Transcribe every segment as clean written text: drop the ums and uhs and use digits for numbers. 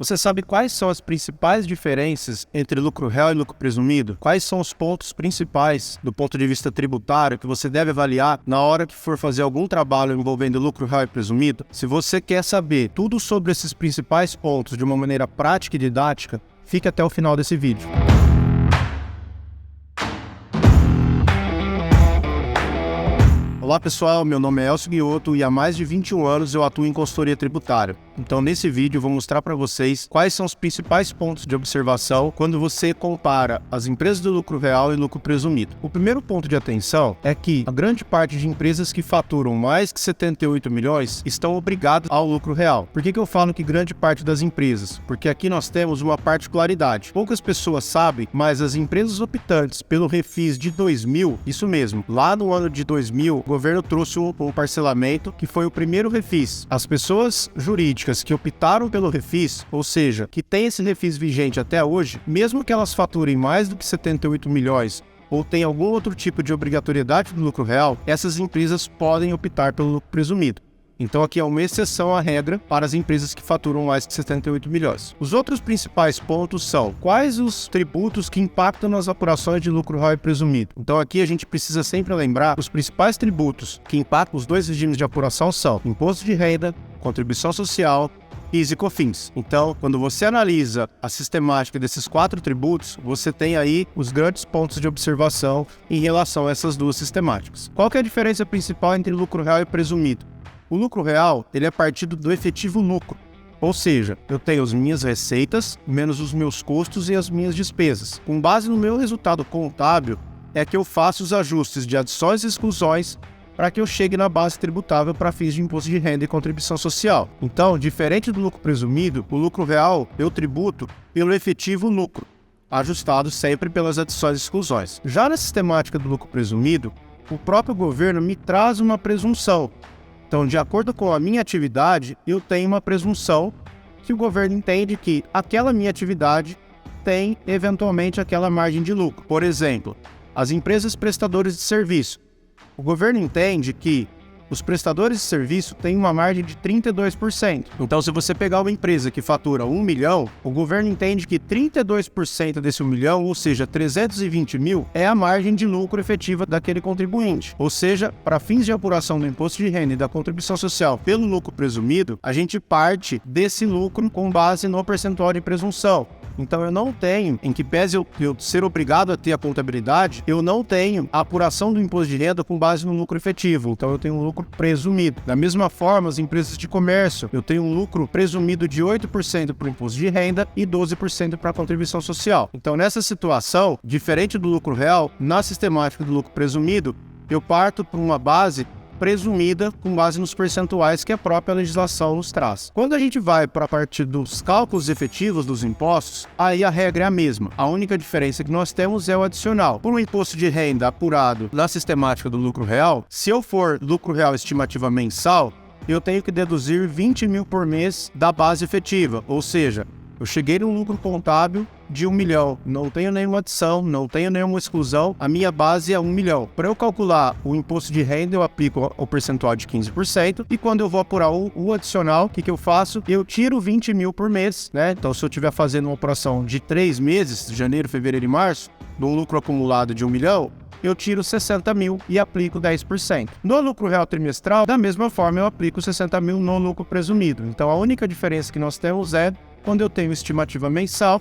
Você sabe quais são as principais diferenças entre lucro real e lucro presumido? Quais são os pontos principais do ponto de vista tributário que você deve avaliar na hora que for fazer algum trabalho envolvendo lucro real e presumido? Se você quer saber tudo sobre esses principais pontos de uma maneira prática e didática, fique até o final desse vídeo. Olá pessoal, meu nome é Elcio Guiotto e há mais de 21 anos eu atuo em consultoria tributária. Então nesse vídeo eu vou mostrar para vocês quais são os principais pontos de observação quando você compara as empresas do lucro real e lucro presumido. O primeiro ponto de atenção é que a grande parte de empresas que faturam mais que 78 milhões estão obrigadas ao lucro real. Por que eu falo que grande parte das empresas? Porque aqui nós temos uma particularidade. Poucas pessoas sabem, mas as empresas optantes pelo refis de 2000, isso mesmo, lá no ano de 2000, o governo trouxe um parcelamento que foi o primeiro refis. As pessoas jurídicas que optaram pelo refis, ou seja, que tem esse refis vigente até hoje, mesmo que elas faturem mais do que 78 milhões ou tem algum outro tipo de obrigatoriedade do lucro real, essas empresas podem optar pelo lucro presumido. Então aqui é uma exceção à regra para as empresas que faturam mais de 78 milhões. Os outros principais pontos são quais os tributos que impactam nas apurações de lucro real e presumido. Então aqui a gente precisa sempre lembrar os principais tributos que impactam os dois regimes de apuração são imposto de renda, contribuição social, PIS e COFINS. Então, quando você analisa a sistemática desses 4 tributos, você tem aí os grandes pontos de observação em relação a essas duas sistemáticas. Qual que é a diferença principal entre lucro real e presumido? O lucro real, ele é partido do efetivo lucro, ou seja, eu tenho as minhas receitas, menos os meus custos e as minhas despesas. Com base no meu resultado contábil, é que eu faço os ajustes de adições e exclusões para que eu chegue na base tributável para fins de imposto de renda e contribuição social. Então, diferente do lucro presumido, o lucro real eu tributo pelo efetivo lucro, ajustado sempre pelas adições e exclusões. Já na sistemática do lucro presumido, o próprio governo me traz uma presunção. Então, de acordo com a minha atividade, eu tenho uma presunção que o governo entende que aquela minha atividade tem, eventualmente, aquela margem de lucro. Por exemplo, as empresas prestadoras de serviço. O governo entende que os prestadores de serviço têm uma margem de 32%. Então, se você pegar uma empresa que fatura 1 milhão, o governo entende que 32% desse 1 milhão, ou seja, 320 mil, é a margem de lucro efetiva daquele contribuinte. Ou seja, para fins de apuração do imposto de renda e da contribuição social pelo lucro presumido, a gente parte desse lucro com base no percentual de presunção. Então eu não tenho, em que pese eu ser obrigado a ter a contabilidade, eu não tenho a apuração do imposto de renda com base no lucro efetivo. Então eu tenho um lucro presumido. Da mesma forma, as empresas de comércio, eu tenho um lucro presumido de 8% para o imposto de renda e 12% para a contribuição social. Então nessa situação, diferente do lucro real, na sistemática do lucro presumido, eu parto por uma base presumida com base nos percentuais que a própria legislação nos traz. Quando a gente vai para a parte dos cálculos efetivos dos impostos, aí a regra é a mesma. A única diferença que nós temos é o adicional. Por um imposto de renda apurado na sistemática do lucro real, se eu for lucro real estimativa mensal, eu tenho que deduzir 20 mil por mês da base efetiva, ou seja, eu cheguei no lucro contábil de 1 milhão, não tenho nenhuma adição, não tenho nenhuma exclusão, a minha base é 1 milhão. Para eu calcular o imposto de renda, eu aplico o percentual de 15%, e quando eu vou apurar o adicional, o que eu faço? Eu tiro 20 mil por mês, né? Então, se eu estiver fazendo uma operação de 3 meses, janeiro, fevereiro e março, do lucro acumulado de 1 milhão, eu tiro 60 mil e aplico 10%. No lucro real trimestral, da mesma forma, eu aplico 60 mil no lucro presumido. Então, a única diferença que nós temos é quando eu tenho estimativa mensal,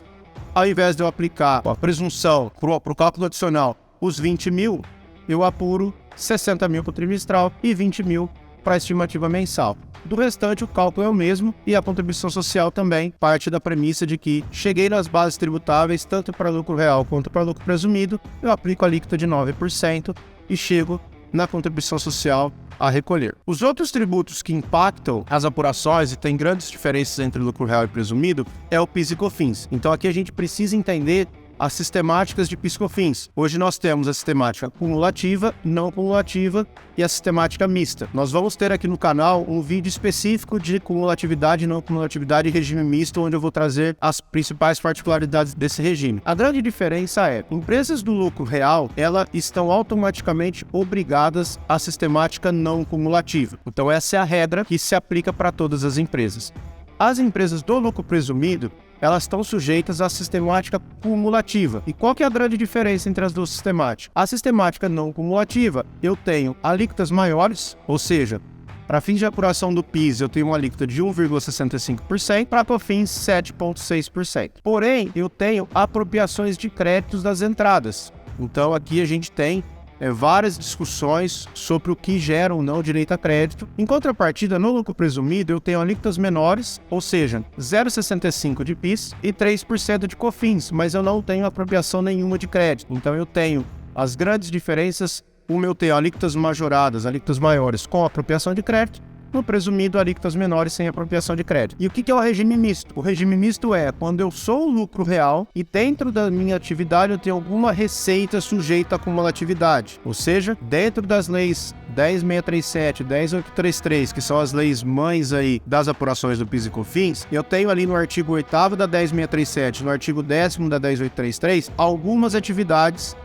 ao invés de eu aplicar a presunção para o cálculo adicional, os 20 mil, eu apuro 60 mil para o trimestral e 20 mil para a estimativa mensal. Do restante, o cálculo é o mesmo e a contribuição social também parte da premissa de que cheguei nas bases tributáveis, tanto para lucro real quanto para lucro presumido, eu aplico a alíquota de 9% e chego na contribuição social a recolher. Os outros tributos que impactam as apurações e tem grandes diferenças entre lucro real e presumido é o PIS e COFINS. Então aqui a gente precisa entender as sistemáticas de PIS e COFINS. Hoje nós temos a sistemática cumulativa, não cumulativa e a sistemática mista. Nós vamos ter aqui no canal um vídeo específico de cumulatividade, não cumulatividade e regime misto, onde eu vou trazer as principais particularidades desse regime. A grande diferença é, empresas do lucro real, elas estão automaticamente obrigadas à sistemática não cumulativa. Então essa é a regra que se aplica para todas as empresas. As empresas do lucro presumido, elas estão sujeitas à sistemática cumulativa. E qual que é a grande diferença entre as duas sistemáticas? A sistemática não cumulativa, eu tenho alíquotas maiores, ou seja, para fins de apuração do PIS, eu tenho uma alíquota de 1,65%, para COFINS 7,6%. Porém, eu tenho apropriações de créditos das entradas. Então, aqui a gente tem várias discussões sobre o que gera ou não direito a crédito. Em contrapartida, no lucro presumido, eu tenho alíquotas menores, ou seja, 0,65% de PIS e 3% de COFINS, mas eu não tenho apropriação nenhuma de crédito. Então, eu tenho as grandes diferenças. Eu tenho alíquotas majoradas, alíquotas maiores com apropriação de crédito, no presumido, alíquotas menores sem apropriação de crédito. E o que é o regime misto? O regime misto é quando eu sou o lucro real e dentro da minha atividade eu tenho alguma receita sujeita à cumulatividade. Ou seja, dentro das leis 10.637, 10.833, que são as leis mães aí das apurações do PIS e COFINS, eu tenho ali no artigo 8º da 10.637, no artigo 10º da 10.833, algumas atividades,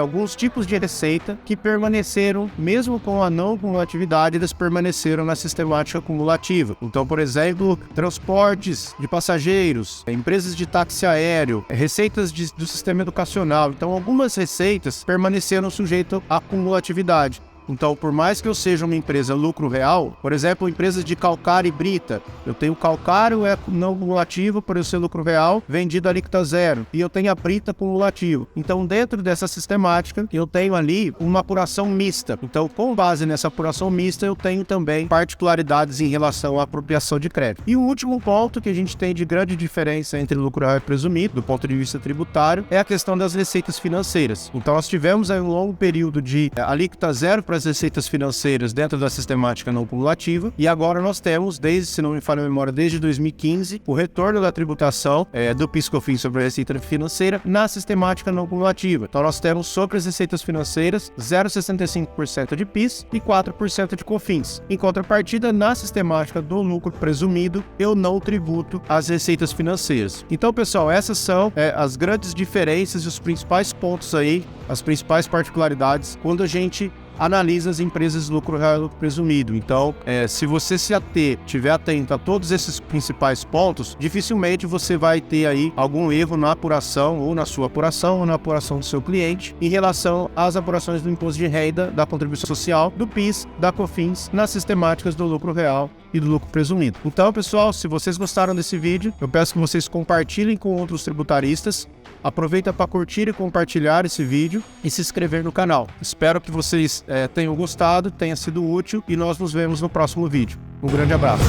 alguns tipos de receita que permaneceram, mesmo com a não cumulatividade, eles permaneceram na sistemática cumulativa. Então, por exemplo, transportes de passageiros, empresas de táxi aéreo, receitas do sistema educacional. Então, algumas receitas permaneceram sujeitas à cumulatividade. Então, por mais que eu seja uma empresa lucro real, por exemplo, empresas de calcário e brita, eu tenho calcário não cumulativo por eu ser lucro real, vendido a alíquota zero, e eu tenho a brita cumulativo. Então, dentro dessa sistemática, eu tenho ali uma apuração mista. Então, com base nessa apuração mista, eu tenho também particularidades em relação à apropriação de crédito. E o último ponto que a gente tem de grande diferença entre lucro real e presumido, do ponto de vista tributário, é a questão das receitas financeiras. Então, nós tivemos aí um longo período de alíquota zero para as receitas financeiras dentro da sistemática não cumulativa, e agora nós temos, se não me falha a memória, desde 2015, o retorno da tributação do PIS/COFINS sobre a receita financeira na sistemática não cumulativa. Então nós temos sobre as receitas financeiras 0,65% de PIS e 4% de COFINS. Em contrapartida, na sistemática do lucro presumido, eu não tributo as receitas financeiras. Então, pessoal, essas são as grandes diferenças e os principais pontos aí, as principais particularidades quando a gente analisa as empresas de lucro real e lucro presumido. Então, se você estiver atento a todos esses principais pontos, dificilmente você vai ter aí algum erro na apuração, ou na sua apuração, ou na apuração do seu cliente, em relação às apurações do imposto de renda, da contribuição social, do PIS, da COFINS, nas sistemáticas do lucro real e do lucro presumido. Então, pessoal, se vocês gostaram desse vídeo, eu peço que vocês compartilhem com outros tributaristas. Aproveita para curtir e compartilhar esse vídeo e se inscrever no canal. Espero que vocês tenham gostado, tenha sido útil, e nós nos vemos no próximo vídeo. Um grande abraço.